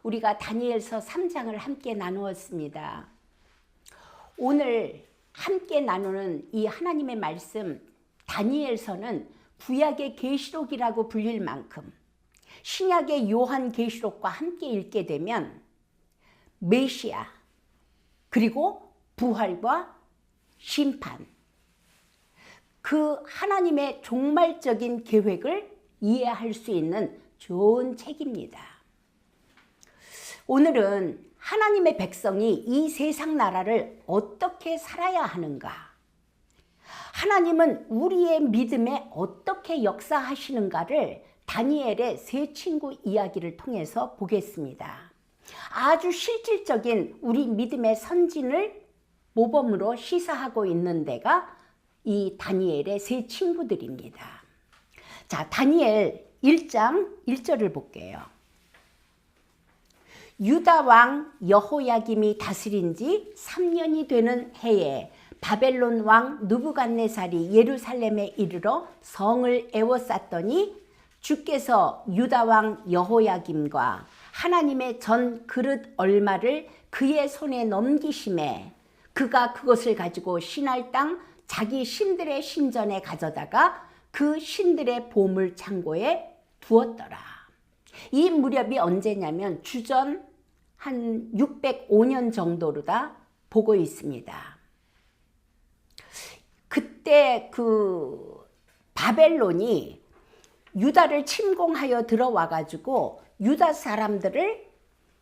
우리가 다니엘서 3장을 함께 나누었습니다. 오늘 함께 나누는 이 하나님의 말씀 다니엘서는 구약의 계시록이라고 불릴 만큼 신약의 요한계시록과 함께 읽게 되면 메시아 그리고 부활과 심판, 그 하나님의 종말적인 계획을 이해할 수 있는 좋은 책입니다. 오늘은 하나님의 백성이 이 세상 나라를 어떻게 살아야 하는가, 하나님은 우리의 믿음에 어떻게 역사하시는가를 다니엘의 세 친구 이야기를 통해서 보겠습니다. 아주 실질적인 우리 믿음의 선진을 모범으로 시사하고 있는 데가 이 다니엘의 세 친구들입니다. 자, 다니엘 1장 1절을 볼게요. 유다 왕 여호야김이 다스린 지 3년이 되는 해에 바벨론 왕 느부갓네살이 예루살렘에 이르러 성을 에워쌌더니 주께서 유다 왕 여호야김과 하나님의 전 그릇 얼마를 그의 손에 넘기심에 그가 그것을 가지고 신할 땅 자기 신들의 신전에 가져다가 그 신들의 보물 창고에 두었더라. 이 무렵이 언제냐면 주전 한 605년 정도로다 보고 있습니다. 그때 그 바벨론이 유다를 침공하여 들어와 가지고 유다 사람들을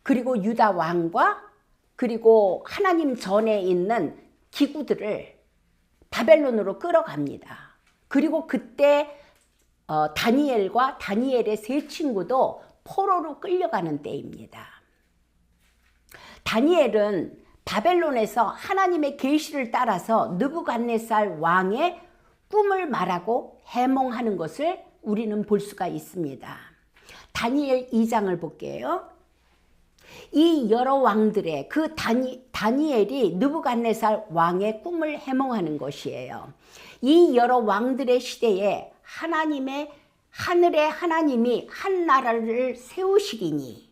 그리고 유다 왕과 그리고 하나님 전에 있는 기구들을 바벨론으로 끌어갑니다. 그리고 그때 다니엘과 다니엘의 세 친구도 포로로 끌려가는 때입니다. 다니엘은 바벨론에서 하나님의 계시를 따라서 느부갓네살 왕의 꿈을 말하고 해몽하는 것을 우리는 볼 수가 있습니다. 다니엘 2장을 볼게요. 이 여러 왕들의 그 다니엘이 느부갓네살 왕의 꿈을 해몽하는 것이에요. 이 여러 왕들의 시대에 하늘의 하나님이 한 나라를 세우시리니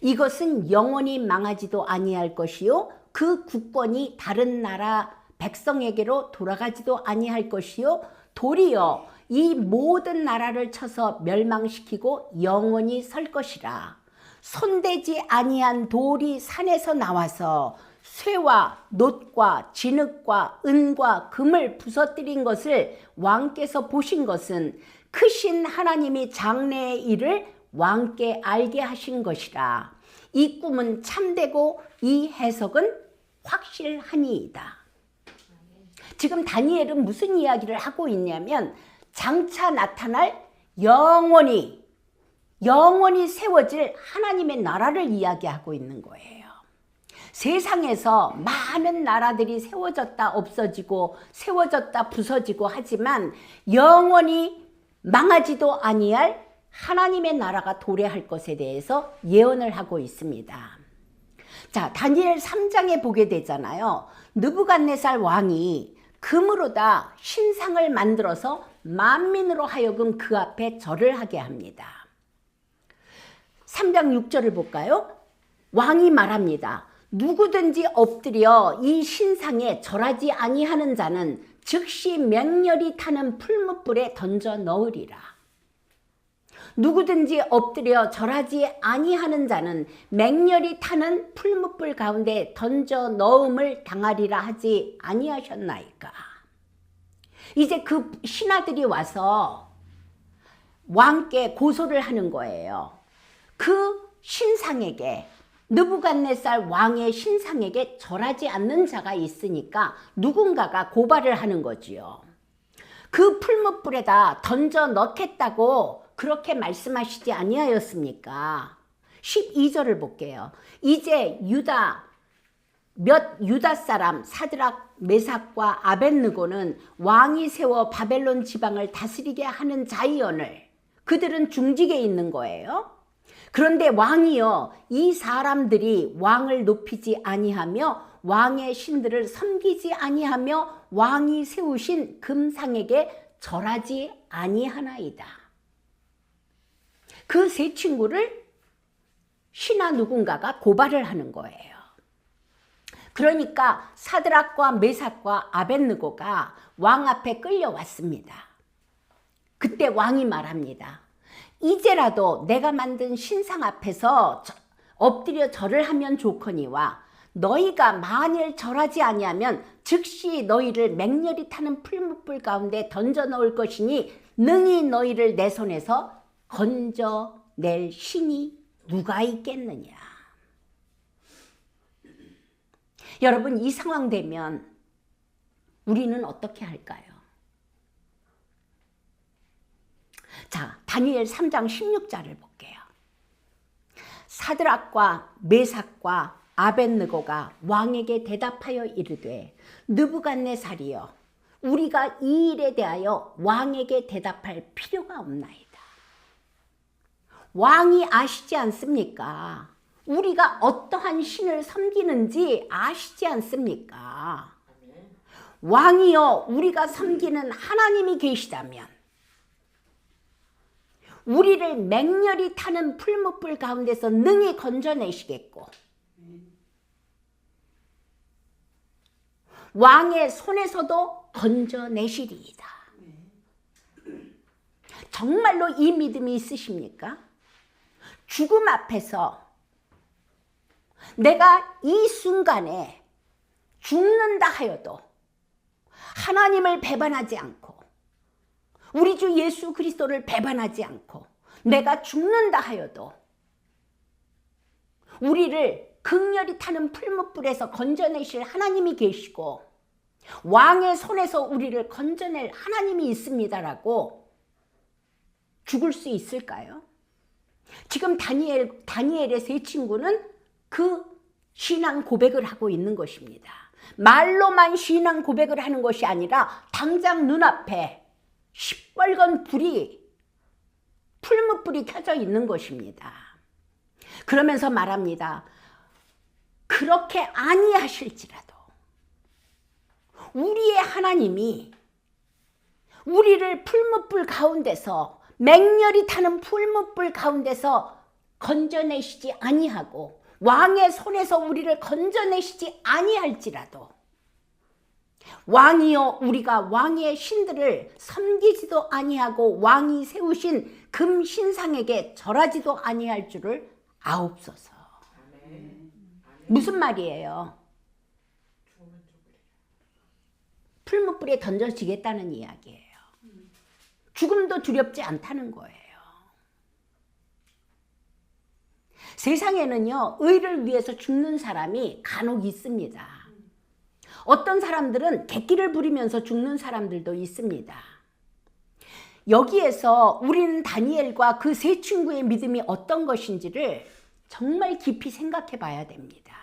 이것은 영원히 망하지도 아니할 것이요 그 국권이 다른 나라 백성에게로 돌아가지도 아니할 것이요 도리어 이 모든 나라를 쳐서 멸망시키고 영원히 설 것이라. 손대지 아니한 돌이 산에서 나와서 쇠와 놋과 진흙과 은과 금을 부서뜨린 것을 왕께서 보신 것은 크신 하나님이 장래의 일을 왕께 알게 하신 것이라. 이 꿈은 참되고 이 해석은 확실하니이다. 지금 다니엘은 무슨 이야기를 하고 있냐면 장차 나타날 영원히 세워질 하나님의 나라를 이야기하고 있는 거예요. 세상에서 많은 나라들이 세워졌다 없어지고 세워졌다 부서지고 하지만 영원히 망하지도 아니할 하나님의 나라가 도래할 것에 대해서 예언을 하고 있습니다. 자, 다니엘 3장에 보게 되잖아요. 느부갓네살 왕이 금으로다 신상을 만들어서 만민으로 하여금 그 앞에 절을 하게 합니다. 3장 6절을 볼까요? 왕이 말합니다. 누구든지 엎드려 이 신상에 절하지 아니하는 자는 즉시 맹렬히 타는 풀무불에 던져 넣으리라. 누구든지 엎드려 절하지 아니하는 자는 맹렬히 타는 풀무불 가운데 던져 넣음을 당하리라 하지 아니하셨나이까. 이제 그 신하들이 와서 왕께 고소를 하는 거예요. 그 신상에게, 느부갓네살 왕의 신상에게 절하지 않는 자가 있으니까 누군가가 고발을 하는 거지요. 그 풀무불에다 던져 넣겠다고 그렇게 말씀하시지 아니하였습니까? 12절을 볼게요. 이제 유다 사람 사드락 메삭과 아벳느고는 왕이 세워 바벨론 지방을 다스리게 하는 자이언을, 그들은 중직에 있는 거예요. 그런데 왕이요, 이 사람들이 왕을 높이지 아니하며 왕의 신들을 섬기지 아니하며 왕이 세우신 금상에게 절하지 아니하나이다. 그 세 친구를 신하 누군가가 고발을 하는 거예요. 그러니까 사드락과 메삭과 아벳느고가 왕 앞에 끌려왔습니다. 그때 왕이 말합니다. 이제라도 내가 만든 신상 앞에서 엎드려 절을 하면 좋거니와 너희가 만일 절하지 아니하면 즉시 너희를 맹렬히 타는 풀무불 가운데 던져 넣을 것이니 능히 너희를 내 손에서 건져낼 신이 누가 있겠느냐. 여러분, 이 상황 되면 우리는 어떻게 할까요? 자, 다니엘 3장 16절을 볼게요. 사드락과 메삭과 아벳느고가 왕에게 대답하여 이르되 느부갓네살이여, 우리가 이 일에 대하여 왕에게 대답할 필요가 없나이다. 왕이 아시지 않습니까? 우리가 어떠한 신을 섬기는지 아시지 않습니까? 왕이여, 우리가 섬기는 하나님이 계시다면 우리를 맹렬히 타는 풀무불 가운데서 능히 건져내시겠고 왕의 손에서도 건져내시리이다. 정말로 이 믿음이 있으십니까? 죽음 앞에서 내가 이 순간에 죽는다 하여도 하나님을 배반하지 않고 우리 주 예수 그리스도를 배반하지 않고 내가 죽는다 하여도 우리를 극렬히 타는 풀무불에서 건져내실 하나님이 계시고 왕의 손에서 우리를 건져낼 하나님이 있습니다라고 죽을 수 있을까요? 지금 다니엘의 세 친구는 그 신앙 고백을 하고 있는 것입니다. 말로만 신앙 고백을 하는 것이 아니라 당장 눈앞에 시뻘건 풀무불이 켜져 있는 것입니다. 그러면서 말합니다. 그렇게 아니하실지라도 우리의 하나님이 우리를 풀무불 가운데서 맹렬히 타는 풀무불 가운데서 건져내시지 아니하고 왕의 손에서 우리를 건져내시지 아니할지라도 왕이여, 우리가 왕의 신들을 섬기지도 아니하고 왕이 세우신 금신상에게 절하지도 아니할 줄을 아옵소서. 무슨 말이에요? 풀무불에 던져지겠다는 이야기예요. 죽음도 두렵지 않다는 거예요. 세상에는요, 의를 위해서 죽는 사람이 간혹 있습니다. 어떤 사람들은 객기를 부리면서 죽는 사람들도 있습니다. 여기에서 우리는 다니엘과 그 세 친구의 믿음이 어떤 것인지를 정말 깊이 생각해 봐야 됩니다.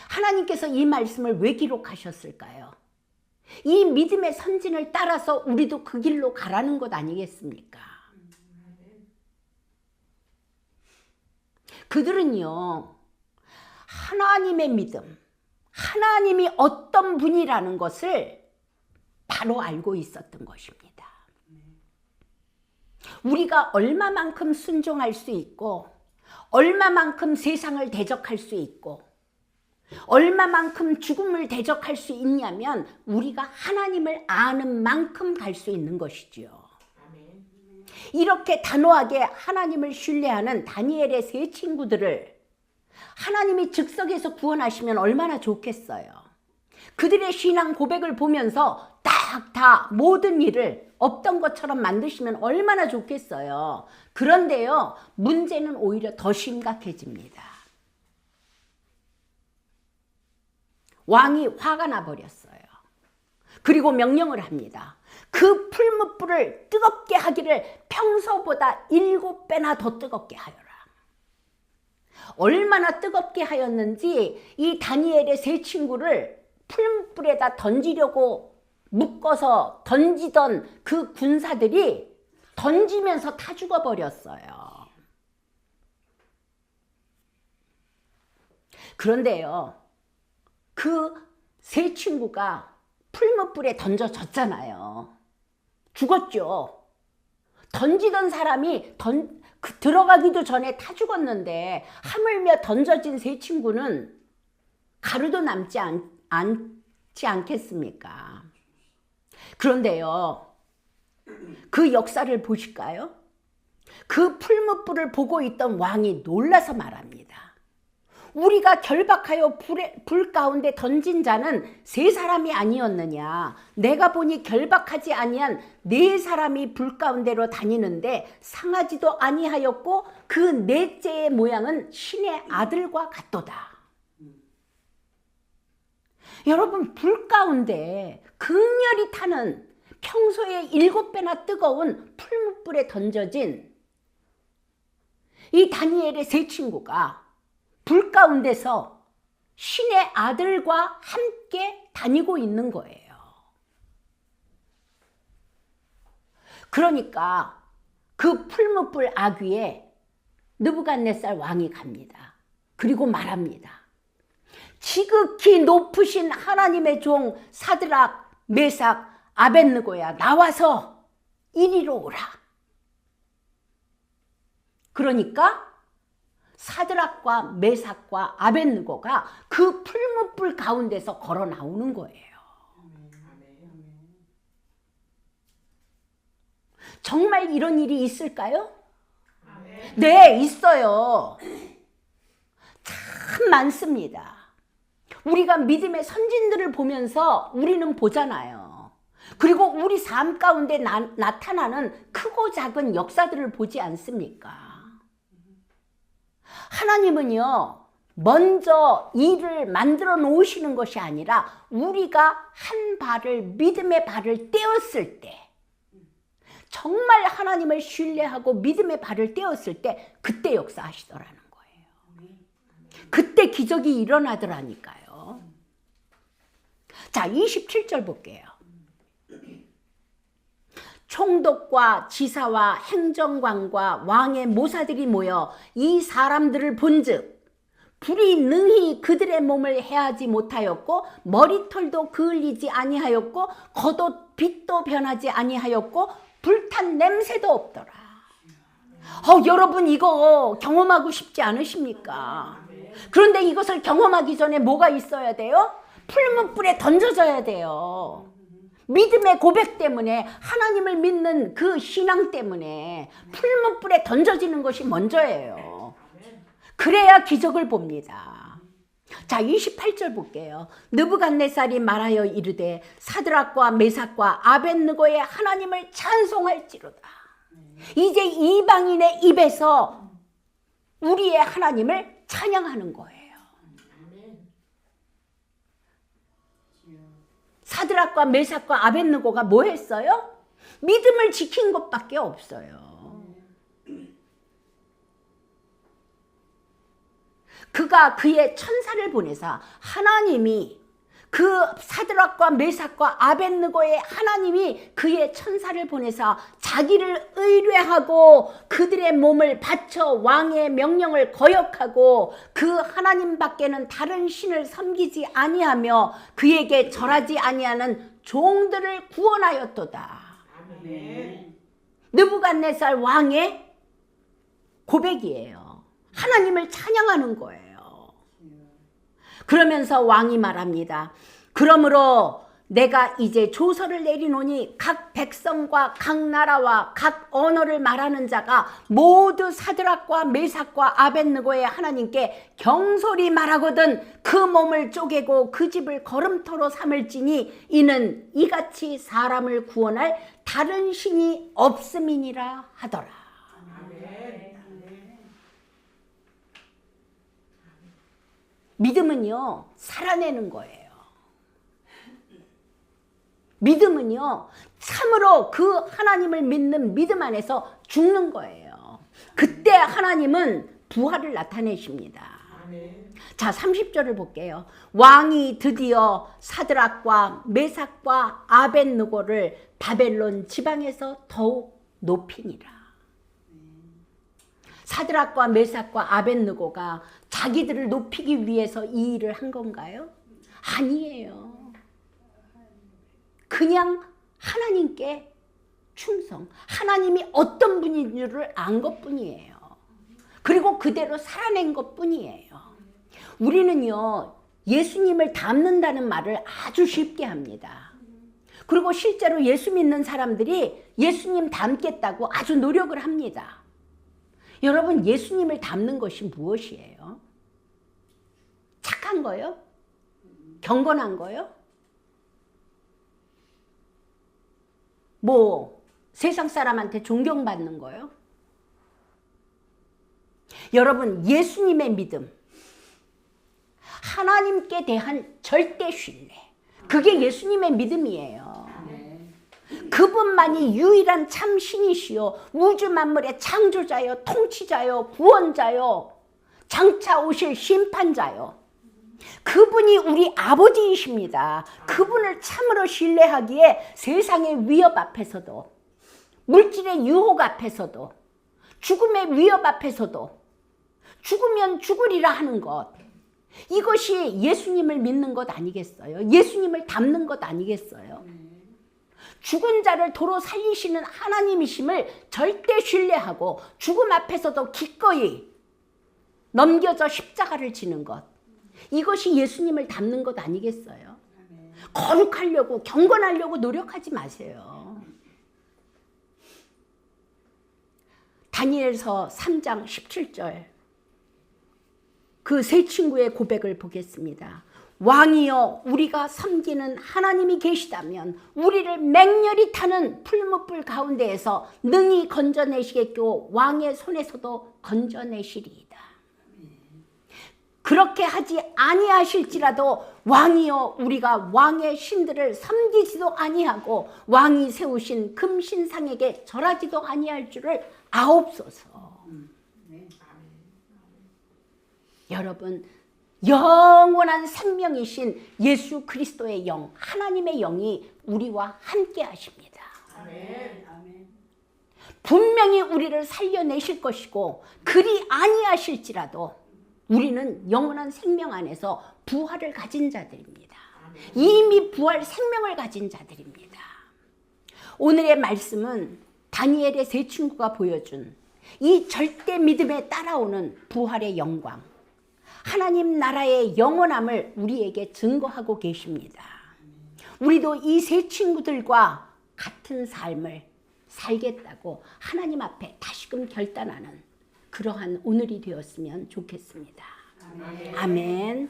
하나님께서 이 말씀을 왜 기록하셨을까요? 이 믿음의 선진을 따라서 우리도 그 길로 가라는 것 아니겠습니까? 그들은요, 하나님의 믿음, 하나님이 어떤 분이라는 것을 바로 알고 있었던 것입니다. 우리가 얼마만큼 순종할 수 있고 얼마만큼 세상을 대적할 수 있고 얼마만큼 죽음을 대적할 수 있냐면 우리가 하나님을 아는 만큼 갈 수 있는 것이지요. 이렇게 단호하게 하나님을 신뢰하는 다니엘의 세 친구들을 하나님이 즉석에서 구원하시면 얼마나 좋겠어요. 그들의 신앙 고백을 보면서 딱 다 모든 일을 없던 것처럼 만드시면 얼마나 좋겠어요. 그런데요, 문제는 오히려 더 심각해집니다. 왕이 화가 나버렸어요. 그리고 명령을 합니다. 그 풀무불을 뜨겁게 하기를 평소보다 7배나 더 뜨겁게 하여라. 얼마나 뜨겁게 하였는지 이 다니엘의 세 친구를 풀무불에다 던지려고 묶어서 던지던 그 군사들이 던지면서 타 죽어버렸어요. 그런데요, 그 세 친구가 풀무불에 던져졌잖아요. 죽었죠. 던지던 사람이 들어가기도 전에 타 죽었는데 하물며 던져진 세 친구는 가루도 남지 않지 않겠습니까? 그런데요, 그 역사를 보실까요? 그 풀무불을 보고 있던 왕이 놀라서 말합니다. 우리가 결박하여 불 가운데 던진 자는 세 사람이 아니었느냐. 내가 보니 결박하지 아니한 네 사람이 불 가운데로 다니는데 상하지도 아니하였고 그 넷째의 모양은 신의 아들과 같도다. 여러분, 불 가운데 극렬히 타는 평소에 7배나 뜨거운 풀무불에 던져진 이 다니엘의 세 친구가 불 가운데서 신의 아들과 함께 다니고 있는 거예요. 그러니까 그 풀무불 아귀에 느부갓네살 왕이 갑니다. 그리고 말합니다. 지극히 높으신 하나님의 종 사드락, 메삭, 아벳느고야, 나와서 이리로 오라. 그러니까 사드락과 메삭과 아벳느고가 그 풀무불 가운데서 걸어 나오는 거예요. 정말 이런 일이 있을까요? 네, 있어요. 참 많습니다. 우리가 믿음의 선진들을 보면서 우리는 보잖아요. 그리고 우리 삶 가운데 나타나는 크고 작은 역사들을 보지 않습니까? 하나님은요, 먼저 일을 만들어 놓으시는 것이 아니라 우리가 한 발을, 믿음의 발을 떼었을 때, 정말 하나님을 신뢰하고 믿음의 발을 떼었을 때 그때 역사하시더라는 거예요. 그때 기적이 일어나더라니까요. 자, 27절 볼게요. 총독과 지사와 행정관과 왕의 모사들이 모여 이 사람들을 본즉 불이 능히 그들의 몸을 해하지 못하였고 머리털도 그을리지 아니하였고 겉옷 빛도 변하지 아니하였고 불탄 냄새도 없더라. 여러분, 이거 경험하고 싶지 않으십니까? 그런데 이것을 경험하기 전에 뭐가 있어야 돼요? 풀무불에 던져져야 돼요. 믿음의 고백 때문에, 하나님을 믿는 그 신앙 때문에 풀무불에 던져지는 것이 먼저예요. 그래야 기적을 봅니다. 자, 28절 볼게요. 느부갓네살이 말하여 이르되 사드락과 메삭과 아벳느고의 하나님을 찬송할지로다. 이제 이방인의 입에서 우리의 하나님을 찬양하는 거예요. 사드락과 메삭과 아벳느고가 뭐 했어요? 믿음을 지킨 것밖에 없어요. 그가 그의 천사를 보내사 하나님이 그 사드락과 메삭과 아벳느고의 하나님이 그의 천사를 보내사 자기를 의뢰하고 그들의 몸을 바쳐 왕의 명령을 거역하고 그 하나님 밖에는 다른 신을 섬기지 아니하며 그에게 절하지 아니하는 종들을 구원하였도다. 아멘. 느부갓네살 왕의 고백이에요. 하나님을 찬양하는 거예요. 그러면서 왕이 말합니다. 그러므로 내가 이제 조서를 내리노니 각 백성과 각 나라와 각 언어를 말하는 자가 모두 사드락과 메삭과 아벳느고의 하나님께 경솔히 말하거든 그 몸을 쪼개고 그 집을 걸음터로 삼을지니 이는 이같이 사람을 구원할 다른 신이 없음이니라 하더라. 믿음은요, 살아내는 거예요. 믿음은요, 참으로 그 하나님을 믿는 믿음 안에서 죽는 거예요. 그때 하나님은 부활을 나타내십니다. 자, 30절을 볼게요. 왕이 드디어 사드락과 메삭과 아벳느고를 바벨론 지방에서 더욱 높이니라. 사드락과 메삭과 아벳느고가 자기들을 높이기 위해서 이 일을 한 건가요? 아니에요. 그냥 하나님께 충성, 하나님이 어떤 분인 줄을 안 것뿐이에요. 그리고 그대로 살아낸 것뿐이에요. 우리는요, 예수님을 닮는다는 말을 아주 쉽게 합니다. 그리고 실제로 예수 믿는 사람들이 예수님 닮겠다고 아주 노력을 합니다. 여러분, 예수님을 닮는 것이 무엇이에요? 착한 거요? 경건한 거요? 뭐 세상 사람한테 존경받는 거요? 여러분, 예수님의 믿음, 하나님께 대한 절대 신뢰, 그게 예수님의 믿음이에요. 그분만이 유일한 참 신이시요, 우주 만물의 창조자요, 통치자요, 구원자요, 장차 오실 심판자요. 그분이 우리 아버지이십니다. 그분을 참으로 신뢰하기에 세상의 위협 앞에서도, 물질의 유혹 앞에서도, 죽음의 위협 앞에서도 죽으면 죽으리라 하는 것, 이것이 예수님을 믿는 것 아니겠어요? 예수님을 닮는 것 아니겠어요? 죽은 자를 도로 살리시는 하나님이심을 절대 신뢰하고 죽음 앞에서도 기꺼이 넘겨져 십자가를 지는 것, 이것이 예수님을 닮는 것 아니겠어요? 거룩하려고, 경건하려고 노력하지 마세요. 다니엘서 3장 17절, 그 세 친구의 고백을 보겠습니다. 왕이여, 우리가 섬기는 하나님이 계시다면 우리를 맹렬히 타는 풀무불 가운데에서 능히 건져내시겠고 왕의 손에서도 건져내시리이다. 그렇게 하지 아니하실지라도 왕이여, 우리가 왕의 신들을 섬기지도 아니하고 왕이 세우신 금신상에게 절하지도 아니할 줄을 아옵소서. 여러분, 영원한 생명이신 예수 그리스도의 영, 하나님의 영이 우리와 함께 하십니다. 분명히 우리를 살려내실 것이고, 그리 아니하실지라도 우리는 영원한 생명 안에서 부활을 가진 자들입니다. 이미 부활 생명을 가진 자들입니다. 오늘의 말씀은 다니엘의 세 친구가 보여준 이 절대 믿음에 따라오는 부활의 영광, 하나님 나라의 영원함을 우리에게 증거하고 계십니다. 우리도 이 세 친구들과 같은 삶을 살겠다고 하나님 앞에 다시금 결단하는 그러한 오늘이 되었으면 좋겠습니다. 아멘. 아멘.